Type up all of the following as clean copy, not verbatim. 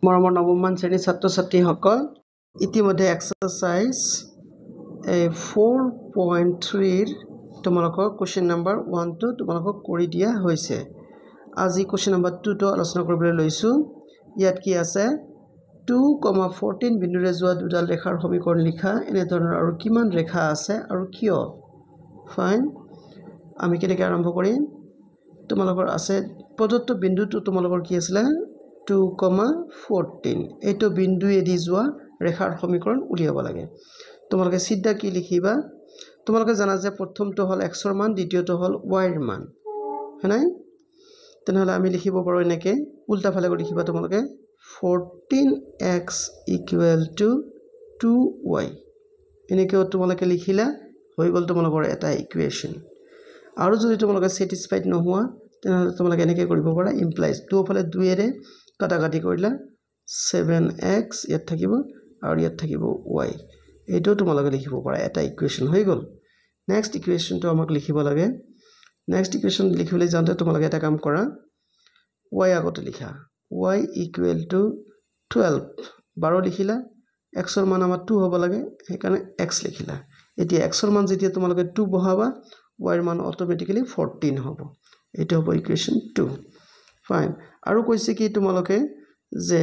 মৰমৰ নৱমমান শ্ৰেণীৰ ছাত্ৰ ছাত্ৰীসকল ইতিমধ্যে এক্সাৰসাইজ 4.3 তোমালোকৰ কোৱেশ্চন নম্বৰ 1 টো তোমালোকক কৰি দিয়া হৈছে। আজি কোৱেশ্চন নম্বৰ 2 টো আলোচনা কৰিবলৈ লৈছো। ইয়াত কি আছে 2,14 বিন্দুৰে যোৱা দুডাল ৰেখাৰ সমীকৰণ লিখা। এনে ধৰণৰ আৰু কিমান ৰেখা আছে আৰু কিয়? ফাইন, আমি কেনেকৈ আৰম্ভ কৰিম? তোমালোকৰ আছে প্ৰদত্ত বিন্দুটো তোমালোকৰ কি আছিল 2,14 এইটো বিন্দুৱেদি যোৱা ৰেখাৰ সমীকৰণ উলিয়াব লাগে। তোমালোকে সিদ্ধা কি লিখিবা? তোমালোকে জানা যে প্ৰথমটো হল x ৰ মান, দ্বিতীয়টো হল y ৰ মান, হয়নে? তেনেহলে আমি লিখিব পাৰো এনেকে উল্টা ফালে কৰি লিখিবা তোমালোকে 14x = 2y এনেকে তোমালোকে লিখিলা, হৈ গল তোমালোকৰ এটা ইকুৱেশ্যন। আৰু যদি তোমালোকে স্যাটিসফাইড নোহোৱা তেনেহলে তোমালোকে এনেকে কৰিব পাৰা ইমপ্লাইজ 2 ফালে 2 এৰে কাটাকাটি কৰিলা 7x ইয়াত থাকিব আৰু ইয়াত থাকিব y। এইটো তোমালোকে লিখিব পাৰা এটা ইকুৱেশ্যন হৈ গল। নেক্সট ইকুৱেশ্যনটো আমাক লিখিব লাগে। নেক্সট ইকুৱেশ্যন লিখিবলৈ যাওঁতে তোমালোকে এটা কাম কৰা, y আগতে লিখা y = 12 12 লিখিলা। x ৰ মান আমাৰ 2 হ'ব লাগে, সেইকাৰণে x লিখিলা। এতিয়া x ৰ মান যেতিয়া তোমালোকে 2 বহাবা y ৰ মান অটোমেটিক্যালি 14 হ'ব। এইটো হ'ব ইকুৱেশ্যন 2। ফাইন, আৰু কৈছে কি তোমালোকে যে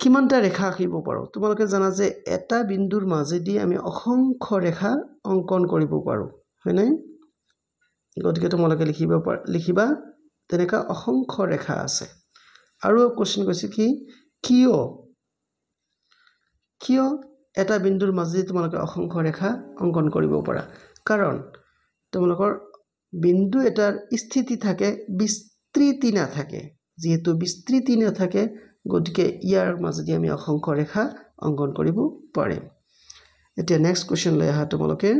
কিমানটা ৰেখা আঁকিব পাৰো। তোমালোকে জানা যে এটা বিন্দুৰ মাজেদি আমি অসংখ্য ৰেখা অঙ্কন কৰিব পাৰো, হয়নে? গতিকে তোমালোকে লিখিবা তেনেকা অসংখ্য ৰেখা আছে। আৰু কোৱেশ্চন কৈছে কি কিয় এটা বিন্দুৰ মাজেদি তোমালোকে অসংখ্য ৰেখা অঙ্কন কৰিব পাৰা? কাৰণ তোমালোকৰ বিন্দু এটাৰ স্থিতি থাকে, বিস্তৃতি নাথাকে। যেহেতু বিস্তৃতি নাথাকে গতিকে ইয়াৰ মাজেদি আমি অসংখ্য ৰেখা অঙ্কন কৰিব পাৰিম। এতিয়া নেক্সট কোৱেশ্চন লৈ আহা তোমালোকে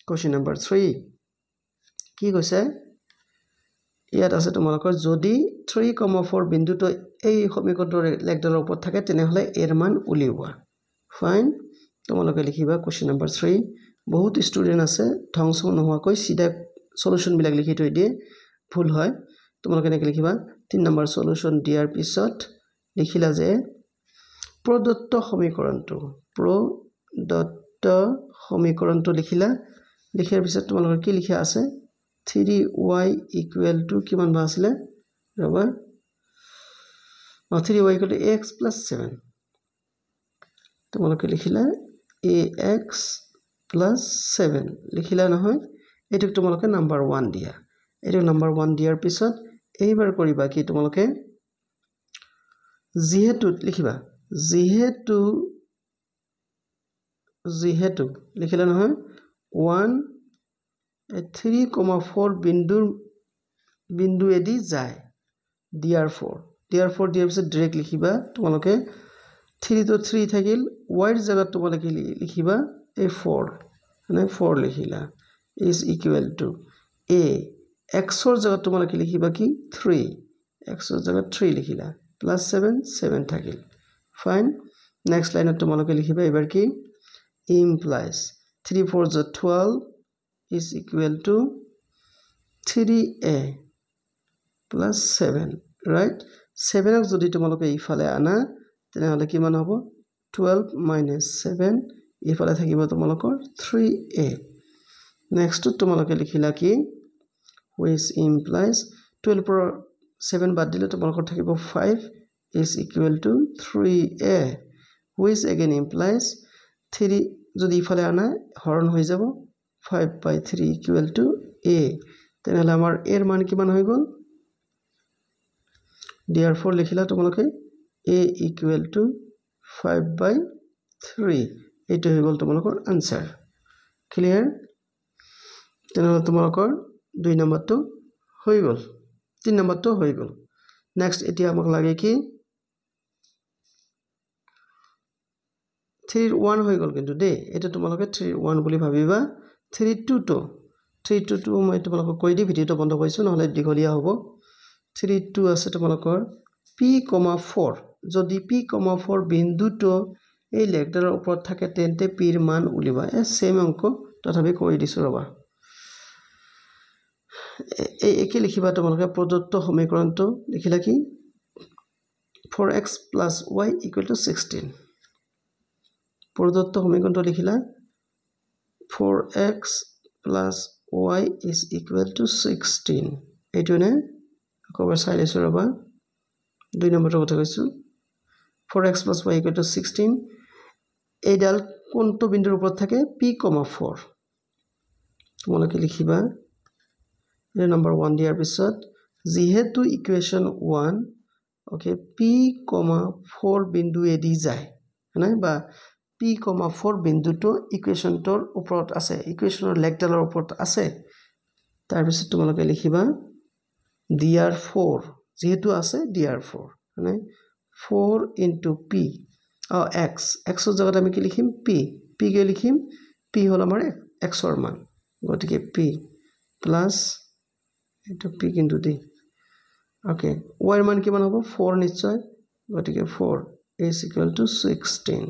কোৱেশ্চন নম্বৰ 3 কি কৈছে? ইয়াত আছে তোমালোকৰ যদি 3,4 বিন্দুটো এই সমীকৰণটোৰ লেখডালৰ ওপৰত থাকে তেনেহলে এৰ মান উলিওৱা। ফাইন, তোমালোকে লিখিবা কোৱেশ্চন নম্বৰ 3। বহুত ষ্টুডেন্ট আছে ধ্বংস নোহোৱাকৈ সিধা সলিউশন বিলাক লিখি থৈ দিয়ে, ভুল হয়। তোমালোকে এনেকৈ লিখিবা 3 নম্বৰ সলিউশন দিয়াৰ পিছত লিখিলা যে প্ৰদত্ত সমীকৰণটো লিখিলা। লিখাৰ পিছত তোমালোকৰ কি লিখা আছে 3y = কিমান বা আছিলে ৰবা 3y = ax + 7 তোমালোকে লিখিলা ax + 7 লিখিলা নহয়। এইটোক তোমালোকে নাম্বাৰ 1 দিয়া। এইটো নাম্বাৰ 1 দিয়াৰ পিছত এইবাৰ কৰিবা কি তোমালোকে যেহেতু লিখিবা যেহেতু লিখিলা নহয় 3,4 বিন্দুৱেদি যায়। therefore দিয়াৰ পিছত ডাইৰেক্ট লিখিবা তোমালোকে 3 তো 3 থাকিল, y ৰ জায়গাত তোমালোকে লিখিবা 4 মানে 4 লিখিলা is equal to a x ৰ জায়গাত তোমালোকে লিখিবা কি 3 x ৰ জায়গাত 3 লিখিলা প্লাস 7 থাকিল। ফাইন, নেক্সট লাইনত তোমালোকে লিখিবা এবাৰ কি implies 3 4 12 is equal to 3a plus 7 right। 7 যদি তোমালোকে ইফালে আনা তেনেহলে কিমান হ'ব 12 minus 7 ইফালে থাকিব তোমালোকৰ 3a। নেক্সট তোমালোকে লিখিলা কি which implies 12 পৰা 7 বাদ দিলে তোমালোকৰ থাকিব 5 is equal to 3a which again implies 3 যদি ইফালে আনা হৰণ হৈ যাব 5/3 equal to a। তেনেহলে আমাৰ এৰ মান কিমান হৈ গল? therefore লিখিলা তোমালোকে a equal to 5/3 এইটো হৈ গল তোমালোকৰ আনসাৰ। ক্লিয়াৰ? তেনেহলে তোমালোকৰ 2 নম্বৰটো হৈ গল, 3 নম্বৰটো হৈ গল। নেক্সট এতিয়া আমাক লাগে কি 3 1 হৈ গল কিন্তু দেই, এটা তোমালোকে 3 1 বুলি ভাবিবা। 3 2 2 মই তোমালোকক কৈ দি ভিডিওটো বন্ধ কৰিছো নহলে দীঘলীয়া হ'ব। 3 2 আছে তোমালোকৰ p,4 যদি p,4 বিন্দুটো এই লেখডালৰ ওপৰত থাকে তেন্তে p ৰ মান উলিওৱা। সেম অংক তথাপি কৈ দিছো ৰবা। এই একে লিখিবা তোমালোকে প্ৰদত্ত সমীকৰণটো লিখিলা কি 4x plus y equal to 16 প্রদত্ত সমীকরণটো লিখিলা 4x plus y is equal to 16 এইটো নে আকবাৰ চাই লৈছো ৰবা 2 নম্বৰৰ কথা কৈছো 4x plus y equal to 16 এইডাল কোনটো বিন্দুৰ ওপৰত থাকে p, 4 তোমালোকে লিখিবা এই নম্বৰ 1 দিয়াৰ পিছত যেহেতু ইকুৱেশ্যন 1 ওকে p, 4 বিন্দু এদি যায় নাই বা p, 4 বিন্দুটো ইকুৱেশ্যনটোৰ ওপৰত আছে ইকুৱেশ্যনৰ লেগডালৰ ওপৰত আছে তাৰ পিছত তোমালোকে লিখিবা therefore যেহেতু আছে therefore মানে 4 into p x xৰ জায়গাত আমি কি লিখিম p কে লিখিম p হল আমাৰ x ৰ মান গতিকে p প্লাস এটো p কিন্তু দি ওকে y ৰ মান কিমান হ'ব 4 নিশ্চয় গতিকে 4 is equal to 16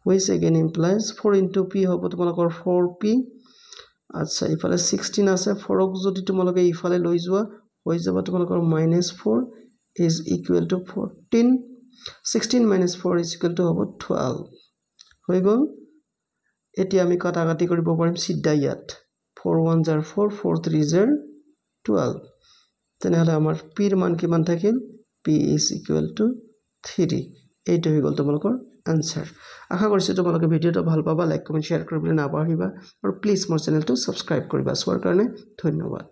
which again implies 4 into p হ'ব তোমালোকৰ 4p আচ্ছা ইফালে 16 আছে 4 ক যদি তোমালোকে ইফালে লৈ যোৱা হৈ যাব তোমালোকৰ -4 is equal to 14 16 minus 4 is equal to 12 হৈ গল এতিয়া আমি কাটাকাটি কৰিব পাৰিম সিদ্ধা ইয়াত 4 1 jar 4 4 3 jar 12 তেনেহলে আমাৰ p ৰ মান কিমান থাকিল p is equal to 3 এইটো হৈ গল তোমালোকৰ आंसर আশা কৰিছো তোমালোকে ভিডিওটো ভাল পাবা লাইক কমেন্ট শেয়াৰ কৰিবলৈ নাপাহৰিবা আৰু প্লিজ মোৰ চেনেলটো সাবস্ক্ৰাইব কৰিবা সোৱাৰ কাৰণে ধন্যবাদ